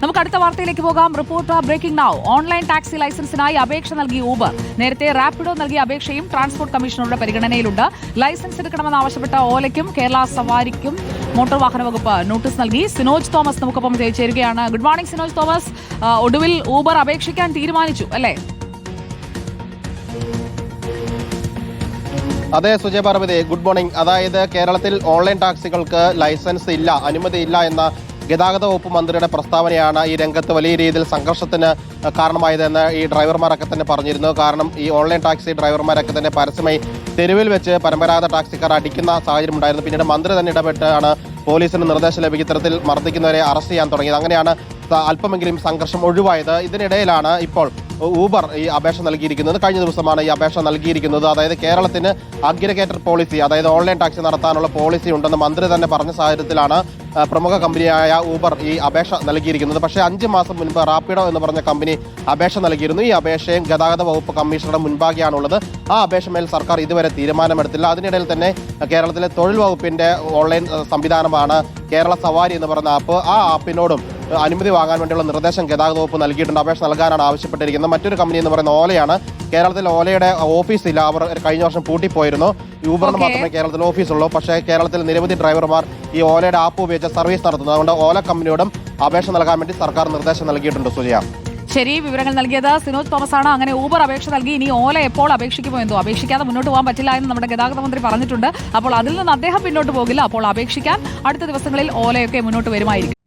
നമുക്ക് അടുത്ത വാർത്തയിലേക്ക് പോകാം. Reporter breaking now. Online taxi ലൈസൻസിനായി അപേക്ഷ നൽകി ഊബർ. നേരത്തെ റാപ്പിഡോ നൽകിയ അപേക്ഷയും ട്രാൻസ്പോർട്ട് കമ്മീഷണറുടെ പരിഗണനയിലുണ്ട്. ലൈസൻസ് എടുക്കണമെന്നാവശ്യപ്പെട്ട ഓലയ്ക്കും കേരള സവാരിക്കും മോട്ടോർ വാഹന വകുപ്പ് നോട്ടീസ് നൽകി. സിനോജ് തോമസ് നമുക്കൊപ്പം ചേരുകയാണ്. Good morning Sinoj Thomas. ഒടുവിൽ ഊബർ അപേക്ഷിക്കാൻ തീരുമാനിച്ചു അല്ലേ? അതെ സുജയ പാർവതി, ഗുഡ് മോർണിംഗ്. അതായത് കേരളത്തിൽ ഓൺലൈൻ ടാക്സികൾക്ക് ലൈസൻസ് ഇല്ല, അനുമതിയില്ല എന്ന ഗതാഗത വകുപ്പ് മന്ത്രിയുടെ പ്രസ്താവനയാണ് ഈ രംഗത്ത് വലിയ രീതിയിൽ സംഘർഷത്തിന് കാരണമായതെന്ന് ഈ ഡ്രൈവർമാരൊക്കെ തന്നെ പറഞ്ഞിരുന്നു. കാരണം ഈ ഓൺലൈൻ ടാക്സി ഡ്രൈവർമാരൊക്കെ തന്നെ പരസ്യമായി തെരുവിൽ വെച്ച് പരമ്പരാഗത ടാക്സിക്കാർ അടിക്കുന്ന സാഹചര്യം ഉണ്ടായിരുന്നു. പിന്നീട് മന്ത്രി തന്നെ ഇടപെട്ടാണ് പോലീസിന് നിർദ്ദേശം ലഭിക്കും ഇത്തരത്തിൽ മർദ്ദിക്കുന്നവരെ അറസ്റ്റ് ചെയ്യാൻ തുടങ്ങിയത്. അങ്ങനെയാണ് അല്പമെങ്കിലും സംഘർഷം ഒഴിവായത്. ഇതിനിടയിലാണ് ഇപ്പോൾ ഊബർ ഈ അപേക്ഷ നൽകിയിരിക്കുന്നത്. കഴിഞ്ഞ ദിവസമാണ് ഈ അപേക്ഷ നൽകിയിരിക്കുന്നത്. അതായത് കേരളത്തിന് അഗ്രിഗേറ്റർ പോളിസി, അതായത് ഓൺലൈൻ ടാക്സി നടത്താനുള്ള പോളിസി ഉണ്ടെന്ന് മന്ത്രി തന്നെ പറഞ്ഞ സാഹചര്യത്തിലാണ് പ്രമുഖ കമ്പനിയായ ഊബർ ഈ അപേക്ഷ നൽകിയിരിക്കുന്നത്. പക്ഷേ 5 മാസം മുൻപ് റാപ്പിഡോ എന്ന് പറഞ്ഞ കമ്പനി അപേക്ഷ നൽകിയിരുന്നു. ഈ അപേക്ഷയും ഗതാഗത വകുപ്പ് കമ്മീഷണറുടെ മുൻപാകെയാണുള്ളത്. ആ അപേക്ഷമേൽ സർക്കാർ ഇതുവരെ തീരുമാനമെടുത്തില്ല. അതിനിടയിൽ തന്നെ കേരളത്തിലെ തൊഴിൽ വകുപ്പിന്റെ ഓൺലൈൻ സംവിധാനമാണ് കേരള സവാരി എന്ന് പറയുന്ന ആപ്പ്. ആ ആപ്പിനോടും അനുമതി വാങ്ങാൻ വേണ്ടിയുള്ള നിർദ്ദേശം ഗതാഗത വകുപ്പ് നൽകിയിട്ടുണ്ട്. അപേക്ഷ നൽകാനാണ് ആവശ്യപ്പെട്ടിരിക്കുന്നത്. മറ്റൊരു കമ്പനി എന്ന് പറയുന്ന ഓലയാണ്. കേരളത്തിൽ ഓലയുടെ ഓഫീസില്ല, അവർ കഴിഞ്ഞ വർഷം പൂട്ടിപ്പോയിരുന്നു. യൂബറിന് മാത്രമേ കേരളത്തിൽ ഓഫീസുള്ളൂ. പക്ഷേ കേരളത്തിൽ നിരവധി ഡ്രൈവർമാർ ഈ ഓലയുടെ ആപ്പ് ഉപയോഗിച്ച് സർവീസ് നടത്തുന്നത്. അതുകൊണ്ട് ഓല കമ്പനിയോടും അപേക്ഷ നൽകാൻ വേണ്ടി സർക്കാർ നിർദ്ദേശം നൽകിയിട്ടുണ്ട്. സുജയ, ശരി, വിവരങ്ങൾ നൽകിയത് സിനോജ് തോമസ് ആണ്. അങ്ങനെ ഊബർ അപേക്ഷ നൽകി. ഇനി ഓല എപ്പോൾ അപേക്ഷിക്കുമോ എന്തോ. അപേക്ഷിക്കാതെ മുന്നോട്ട് പോകാൻ പറ്റില്ല എന്ന് നമ്മുടെ ഗതാഗത മന്ത്രി പറഞ്ഞിട്ടുണ്ട്. അപ്പോൾ അതിൽ നിന്ന് അദ്ദേഹം പിന്നോട്ട് പോകില്ല. അപ്പോൾ അപേക്ഷിക്കാൻ അടുത്ത ദിവസങ്ങളിൽ ഓലയൊക്കെ മുന്നോട്ട് വരുമായിരിക്കും.